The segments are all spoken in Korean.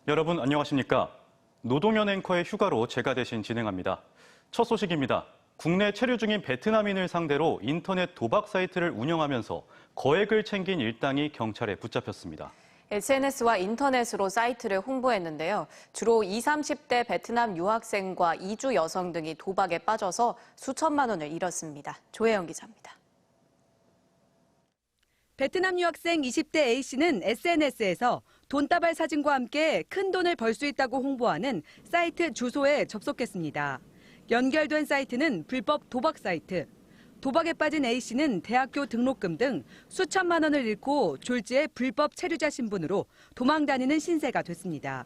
여러분 안녕하십니까? 노동현 앵커의 휴가로 제가 대신 진행합니다. 첫 소식입니다. 국내 체류 중인 베트남인을 상대로 인터넷 도박 사이트를 운영하면서 거액을 챙긴 일당이 경찰에 붙잡혔습니다. SNS와 인터넷으로 사이트를 홍보했는데요. 주로 20, 30대 베트남 유학생과 이주 여성 등이 도박에 빠져서 수천만 원을 잃었습니다. 조혜영 기자입니다. 베트남 유학생 20대 A씨는 SNS에서 돈다발 사진과 함께 큰 돈을 벌 수 있다고 홍보하는 사이트 주소에 접속했습니다. 연결된 사이트는 불법 도박 사이트. 도박에 빠진 A씨는 대학교 등록금 등 수천만 원을 잃고 졸지에 불법 체류자 신분으로 도망 다니는 신세가 됐습니다.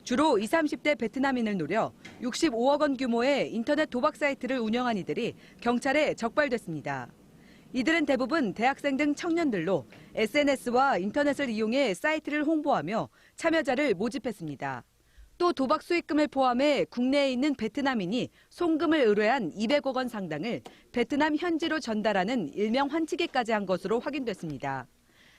주로 20, 30대 베트남인을 노려 65억 원 규모의 인터넷 도박 사이트를 운영한 이들이 경찰에 적발됐습니다. 이들은 대부분 대학생 등 청년들로 SNS와 인터넷을 이용해 사이트를 홍보하며 참여자를 모집했습니다. 또 도박 수익금을 포함해 국내에 있는 베트남인이 송금을 의뢰한 200억 원 상당을 베트남 현지로 전달하는 일명 환치기까지 한 것으로 확인됐습니다.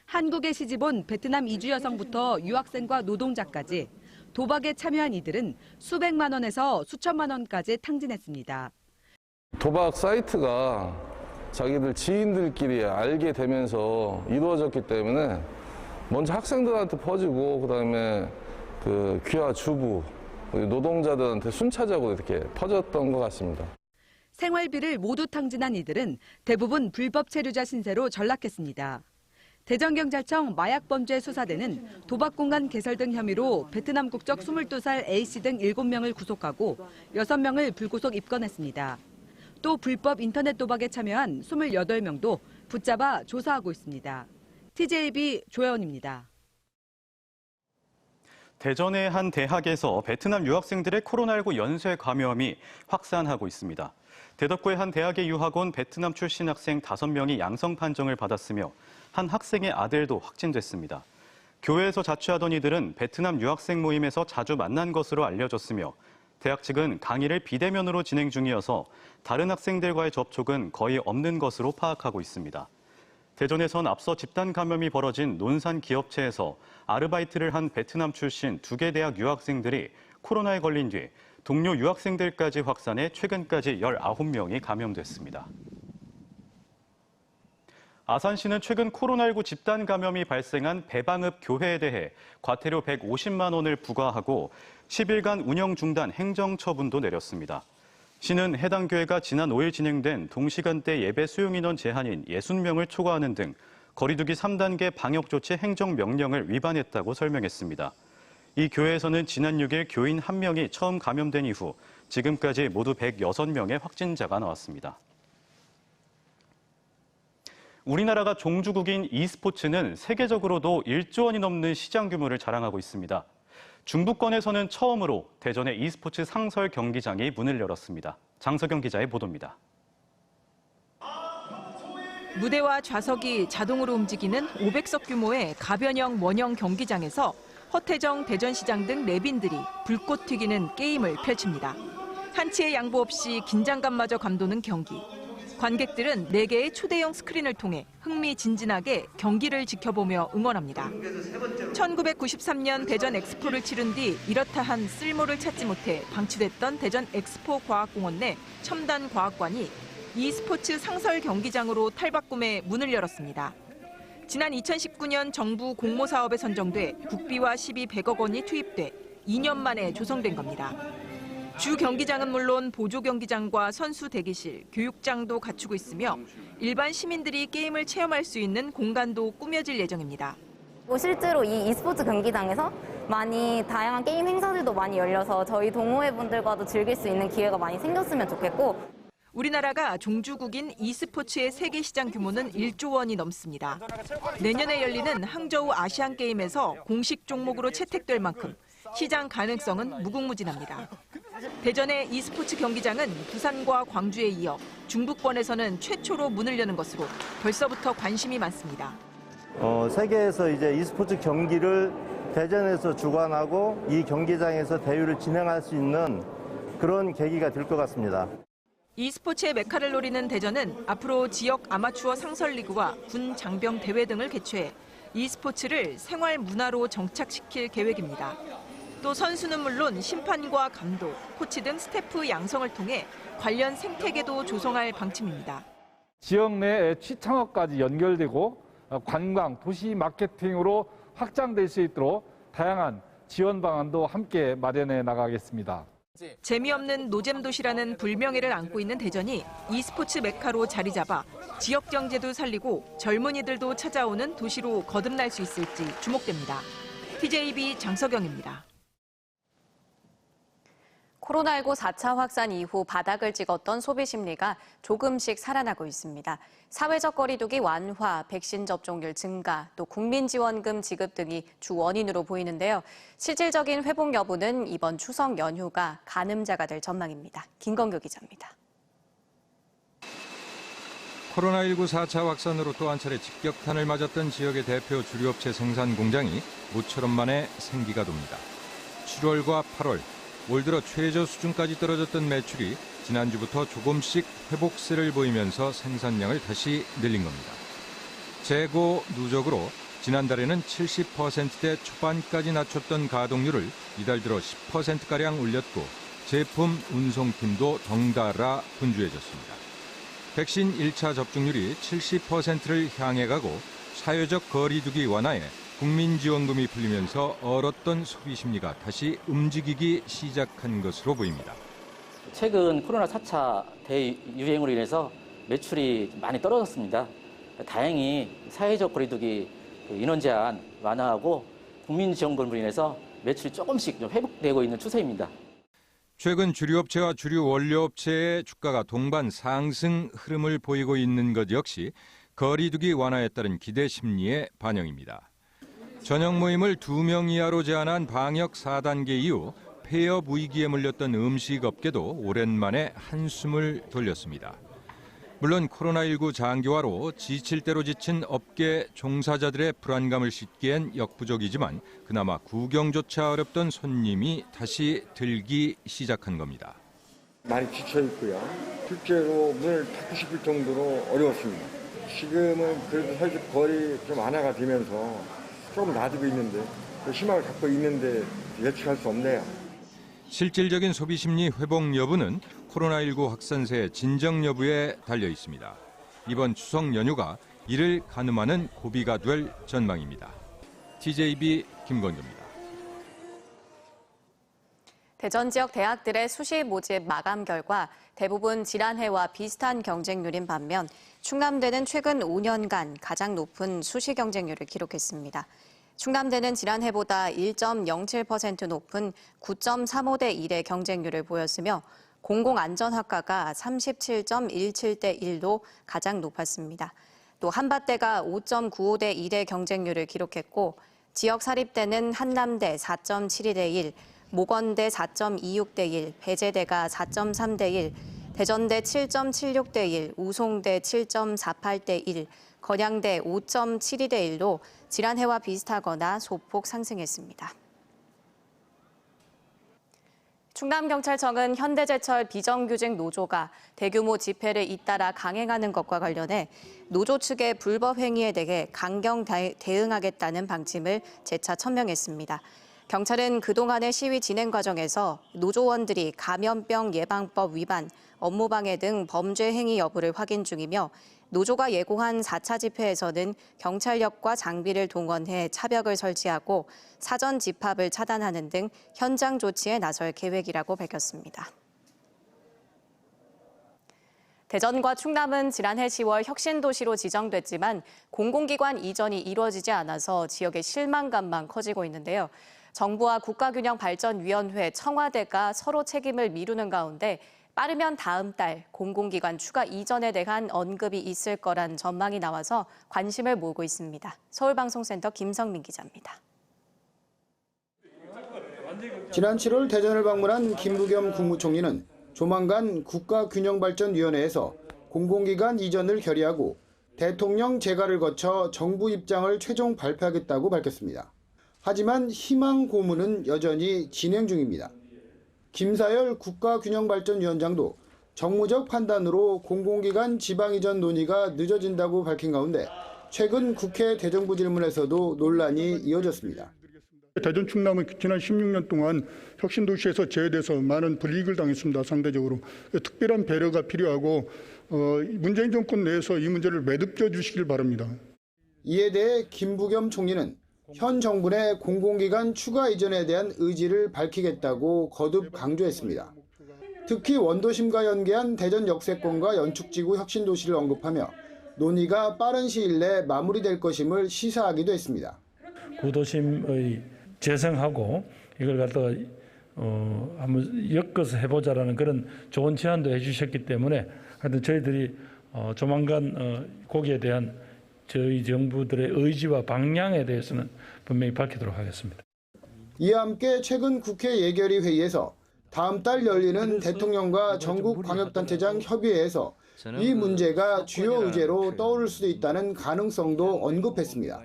한국에 시집온 베트남 이주 여성부터 유학생과 노동자까지 도박에 참여한 이들은 수백만 원에서 수천만 원까지 탕진했습니다. 도박 사이트가 자기들 지인들끼리 알게 되면서 이루어졌기 때문에 먼저 학생들한테 퍼지고 그다음에 그 귀화 주부, 노동자들한테 순차적으로 이렇게 퍼졌던 것 같습니다. 생활비를 모두 탕진한 이들은 대부분 불법 체류자 신세로 전락했습니다. 대전경찰청 마약범죄수사대는 도박공간 개설 등 혐의로 베트남 국적 22살 A씨 등 7명을 구속하고 6명을 불구속 입건했습니다. 또 불법 인터넷 도박에 참여한 28명도 붙잡아 조사하고 있습니다. TJB 조혜원입니다. 대전의 한 대학에서 베트남 유학생들의 코로나19 연쇄 감염이 확산하고 있습니다. 대덕구의 한 대학에 유학 온 베트남 출신 학생 5명이 양성 판정을 받았으며 한 학생의 아들도 확진됐습니다. 교회에서 자취하던 이들은 베트남 유학생 모임에서 자주 만난 것으로 알려졌으며 대학 측은 강의를 비대면으로 진행 중이어서 다른 학생들과의 접촉은 거의 없는 것으로 파악하고 있습니다. 대전에선 앞서 집단 감염이 벌어진 논산 기업체에서 아르바이트를 한 베트남 출신 2개 대학 유학생들이 코로나에 걸린 뒤 동료 유학생들까지 확산해 최근까지 19명이 감염됐습니다. 아산시는 최근 코로나19 집단 감염이 발생한 배방읍 교회에 대해 과태료 150만 원을 부과하고 10일간 운영 중단 행정처분도 내렸습니다. 시는 해당 교회가 지난 5일 진행된 동시간대 예배 수용인원 제한인 60명을 초과하는 등 거리두기 3단계 방역조치 행정명령을 위반했다고 설명했습니다. 이 교회에서는 지난 6일 교인 1명이 처음 감염된 이후 지금까지 모두 106명의 확진자가 나왔습니다. 우리나라가 종주국인 e스포츠는 세계적으로도 1조 원이 넘는 시장 규모를 자랑하고 있습니다. 중부권에서는 처음으로 대전의 e스포츠 상설 경기장이 문을 열었습니다. 장석영 기자의 보도입니다. 무대와 좌석이 자동으로 움직이는 500석 규모의 가변형 원형 경기장에서 허태정 대전시장 등 내빈들이 불꽃 튀기는 게임을 펼칩니다. 한치의 양보 없이 긴장감마저 감도는 경기. 관객들은 4개의 초대형 스크린을 통해 흥미진진하게 경기를 지켜보며 응원합니다. 1993년 대전 엑스포를 치른 뒤 이렇다 한 쓸모를 찾지 못해 방치됐던 대전 엑스포 과학공원 내 첨단 과학관이 e스포츠 상설 경기장으로 탈바꿈해 문을 열었습니다. 지난 2019년 정부 공모 사업에 선정돼 국비와 시비 100억 원이 투입돼 2년 만에 조성된 겁니다. 주 경기장은 물론 보조 경기장과 선수 대기실, 교육장도 갖추고 있으며 일반 시민들이 게임을 체험할 수 있는 공간도 꾸며질 예정입니다. 실제로 이 e스포츠 경기장에서 많이 다양한 게임 행사들도 많이 열려서 저희 동호회분들과도 즐길 수 있는 기회가 많이 생겼으면 좋겠고 우리나라가 종주국인 e스포츠의 세계 시장 규모는 1조 원이 넘습니다. 내년에 열리는 항저우 아시안게임에서 공식 종목으로 채택될 만큼 시장 가능성은 무궁무진합니다. 대전의 e스포츠 경기장은 부산과 광주에 이어 중부권에서는 최초로 문을 여는 것으로 벌써부터 관심이 많습니다. 세계에서 이제 e스포츠 경기를 대전에서 주관하고 이 경기장에서 대회를 진행할 수 있는 그런 계기가 될 것 같습니다. e스포츠의 메카를 노리는 대전은 앞으로 지역 아마추어 상설리그와 군 장병 대회 등을 개최해 e스포츠를 생활 문화로 정착시킬 계획입니다. 또 선수는 물론 심판과 감독, 코치 등 스태프 양성을 통해 관련 생태계도 조성할 방침입니다. 지역 내 취창업까지 연결되고 관광, 도시 마케팅으로 확장될 수 있도록 다양한 지원 방안도 함께 마련해 나가겠습니다. 재미없는 노잼 도시라는 불명예를 안고 있는 대전이 e스포츠 메카로 자리 잡아 지역 경제도 살리고 젊은이들도 찾아오는 도시로 거듭날 수 있을지 주목됩니다. TJB 장석영입니다. 코로나19 4차 확산 이후 바닥을 찍었던 소비 심리가 조금씩 살아나고 있습니다. 사회적 거리두기 완화, 백신 접종률 증가, 또 국민지원금 지급 등이 주 원인으로 보이는데요. 실질적인 회복 여부는 이번 추석 연휴가 가늠자가 될 전망입니다. 김건규 기자입니다. 코로나19 4차 확산으로 또 한 차례 직격탄을 맞았던 지역의 대표 주류업체 생산 공장이 모처럼 만에 생기가 돕니다. 7월과 8월, 올 들어 최저 수준까지 떨어졌던 매출이 지난주부터 조금씩 회복세를 보이면서 생산량을 다시 늘린 겁니다. 재고 누적으로 지난달에는 70%대 초반까지 낮췄던 가동률을 이달 들어 10%가량 올렸고 제품 운송팀도 덩달아 분주해졌습니다. 백신 1차 접종률이 70%를 향해 가고 사회적 거리두기 완화에 국민지원금이 풀리면서 얼었던 소비 심리가 다시 움직이기 시작한 것으로 보입니다. 최근 코로나 4차 대유행으로 인해서 매출이 많이 떨어졌습니다. 다행히 사회적 거리두기 인원 제한 완화하고 국민지원금으로 인해서 매출이 조금씩 좀 회복되고 있는 추세입니다. 최근 주류업체와 주류 원료업체의 주가가 동반 상승 흐름을 보이고 있는 것 역시 거리두기 완화에 따른 기대 심리의 반영입니다. 저녁 모임을 2명 이하로 제한한 방역 4단계 이후 폐업 위기에 물렸던 음식업계도 오랜만에 한숨을 돌렸습니다. 물론 코로나19 장기화로 지칠 대로 지친 업계 종사자들의 불안감을 씻기엔 역부족이지만 그나마 구경조차 어렵던 손님이 다시 들기 시작한 겁니다. 많이 지쳐 있고요. 실제로 문을 닫고 싶을 정도로 어려웠습니다. 지금은 그래도 사회적 거리 좀 완화가 되면서 조금 나아지고 있는데 희망을 갖고 있는데 예측할 수 없네요. 실질적인 소비 심리 회복 여부는 코로나19 확산세의 진정 여부에 달려 있습니다. 이번 추석 연휴가 이를 가늠하는 고비가 될 전망입니다. TJB 김건규입니다. 대전 지역 대학들의 수시 모집 마감 결과 대부분 지난해와 비슷한 경쟁률인 반면 충남대는 최근 5년간 가장 높은 수시 경쟁률을 기록했습니다. 충남대는 지난해보다 1.07% 높은 9.35대 1의 경쟁률을 보였으며 공공안전학과가 37.17대 1로 가장 높았습니다. 또 한밭대가 5.95대 1의 경쟁률을 기록했고 지역 사립대는 한남대 4.72대 1, 모건대 4.26대 1, 배재대가 4.3대 1, 대전대 7.76대 1, 우송대 7.48대 1, 건양대 5.72대 1로 지난해와 비슷하거나 소폭 상승했습니다. 충남경찰청은 현대제철 비정규직 노조가 대규모 집회를 잇따라 강행하는 것과 관련해 노조 측의 불법 행위에 대해 강경 대응하겠다는 방침을 재차 천명했습니다. 경찰은 그동안의 시위 진행 과정에서 노조원들이 감염병 예방법 위반, 업무방해 등 범죄 행위 여부를 확인 중이며 노조가 예고한 4차 집회에서는 경찰력과 장비를 동원해 차벽을 설치하고 사전 집합을 차단하는 등 현장 조치에 나설 계획이라고 밝혔습니다. 대전과 충남은 지난해 10월 혁신도시로 지정됐지만 공공기관 이전이 이루어지지 않아서 지역의 실망감만 커지고 있는데요. 정부와 국가균형발전위원회, 청와대가 서로 책임을 미루는 가운데 빠르면 다음 달 공공기관 추가 이전에 대한 언급이 있을 거란 전망이 나와서 관심을 모으고 있습니다. 서울방송센터 김성민 기자입니다. 지난 7월 대전을 방문한 김부겸 국무총리는 조만간 국가균형발전위원회에서 공공기관 이전을 결의하고 대통령 재가를 거쳐 정부 입장을 최종 발표하겠다고 밝혔습니다. 하지만 희망 고문은 여전히 진행 중입니다. 김사열 국가균형발전위원장도 정무적 판단으로 공공기관 지방 이전 논의가 늦어진다고 밝힌 가운데 최근 국회 대정부 질문에서도 논란이 이어졌습니다. 대전 충남은 지난 16년 동안 혁신도시에서 제외돼서 많은 불이익을 당했습니다. 상대적으로. 특별한 배려가 필요하고 문재인 정권 내에서 이 문제를 매듭져 주시길 바랍니다. 이에 대해 김부겸 총리는 현 정부 내 공공기관 추가 이전에 대한 의지를 밝히겠다고 거듭 강조했습니다. 특히 원도심과 연계한 대전 역세권과 연축지구 혁신도시를 언급하며 논의가 빠른 시일 내에 마무리될 것임을 시사하기도 했습니다. 구도심의 재생하고 이걸 갖다가 한번 엮어서 해보자라는 그런 좋은 제안도 해주셨기 때문에 하여튼 저희들이 조만간 거기에 대한 저희 정부들의 의지와 방향에 대해서는 분명히 밝히도록 하겠습니다. 이와 함께 최근 국회 예결위 회의에서 다음 달 열리는 대통령과 전국광역단체장 협의회에서 이 문제가 주요 의제로 떠오를 수도 있다는 가능성도 언급했습니다.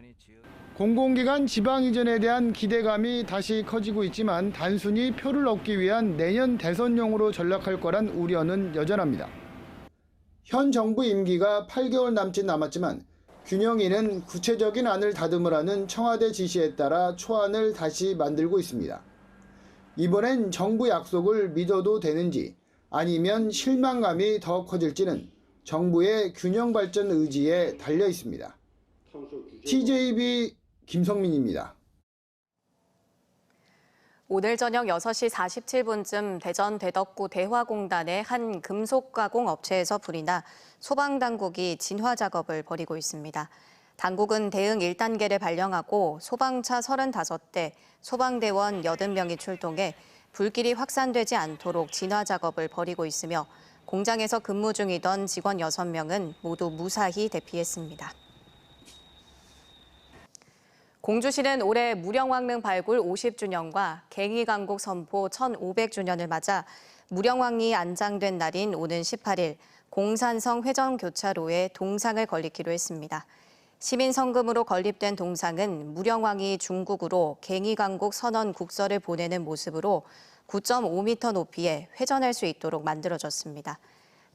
공공기관 지방 이전에 대한 기대감이 다시 커지고 있지만 단순히 표를 얻기 위한 내년 대선용으로 전락할 거란 우려는 여전합니다. 현 정부 임기가 8개월 남짓 남았지만 균형위는 구체적인 안을 다듬으라는 청와대 지시에 따라 초안을 다시 만들고 있습니다. 이번엔 정부 약속을 믿어도 되는지 아니면 실망감이 더 커질지는 정부의 균형 발전 의지에 달려 있습니다. TJB 김성민입니다. 오늘 저녁 6시 47분쯤 대전 대덕구 대화공단의 한 금속 가공 업체에서 불이 나 소방당국이 진화 작업을 벌이고 있습니다. 당국은 대응 1단계를 발령하고 소방차 35대, 소방대원 80명이 출동해 불길이 확산되지 않도록 진화 작업을 벌이고 있으며 공장에서 근무 중이던 직원 6명은 모두 무사히 대피했습니다. 공주시는 올해 무령왕릉 발굴 50주년과 갱이강국 선포 1500주년을 맞아 무령왕이 안장된 날인 오는 18일 공산성 회전교차로에 동상을 건립기로 했습니다. 시민 성금으로 건립된 동상은 무령왕이 중국으로 갱이강국 선언 국서를 보내는 모습으로 9.5m 높이에 회전할 수 있도록 만들어졌습니다.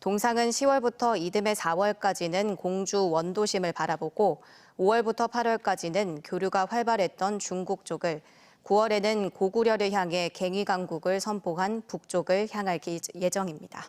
동상은 10월부터 이듬해 4월까지는 공주 원도심을 바라보고 5월부터 8월까지는 교류가 활발했던 중국 쪽을, 9월에는 고구려를 향해 갱이강국을 선포한 북쪽을 향할 예정입니다.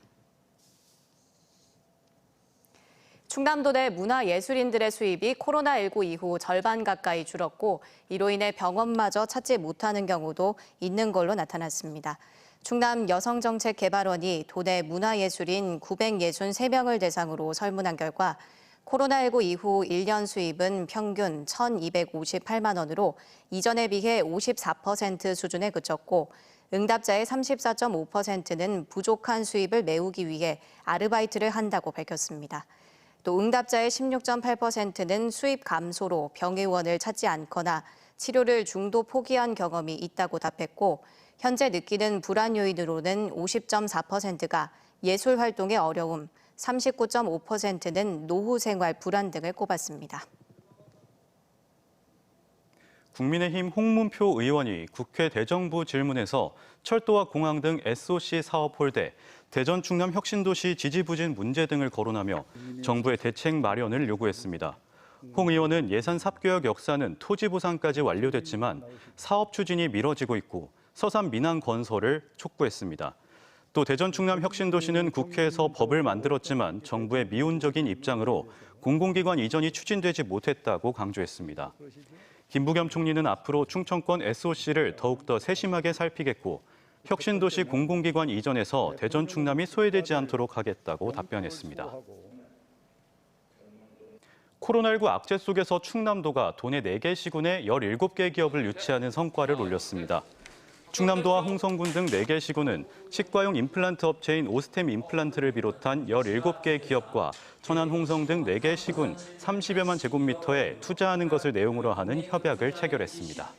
충남도 내 문화예술인들의 수입이 코로나19 이후 절반 가까이 줄었고 이로 인해 병원마저 찾지 못하는 경우도 있는 걸로 나타났습니다. 충남 여성정책개발원이 도내 문화예술인 963명을 대상으로 설문한 결과 코로나19 이후 1년 수입은 평균 1,258만 원으로 이전에 비해 54% 수준에 그쳤고 응답자의 34.5%는 부족한 수입을 메우기 위해 아르바이트를 한다고 밝혔습니다. 또 응답자의 16.8%는 수입 감소로 병의원을 찾지 않거나 치료를 중도 포기한 경험이 있다고 답했고 현재 느끼는 불안 요인으로는 50.4%가 예술 활동의 어려움, 39.5%는 노후 생활 불안 등을 꼽았습니다. 국민의힘 홍문표 의원이 국회 대정부 질문에서 철도와 공항 등 SOC 사업 홀대, 대전 충남 혁신도시 지지부진 문제 등을 거론하며 정부의 대책 마련을 요구했습니다. 홍 의원은 예산 삽교역 역사는 토지 보상까지 완료됐지만 사업 추진이 미뤄지고 있고 서산 민항 건설을 촉구했습니다. 또 대전 충남 혁신도시는 국회에서 법을 만들었지만 정부의 미온적인 입장으로 공공기관 이전이 추진되지 못했다고 강조했습니다. 김부겸 총리는 앞으로 충청권 SOC를 더욱더 세심하게 살피겠고 혁신도시 공공기관 이전에서 대전 충남이 소외되지 않도록 하겠다고 답변했습니다. 코로나19 악재 속에서 충남도가 도내 4개 시군에 17개 기업을 유치하는 성과를 올렸습니다. 충남도와 홍성군 등 4개 시군은 치과용 임플란트 업체인 오스템 임플란트를 비롯한 17개 기업과 천안, 홍성 등 4개 시군 30여만 제곱미터에 투자하는 것을 내용으로 하는 협약을 체결했습니다.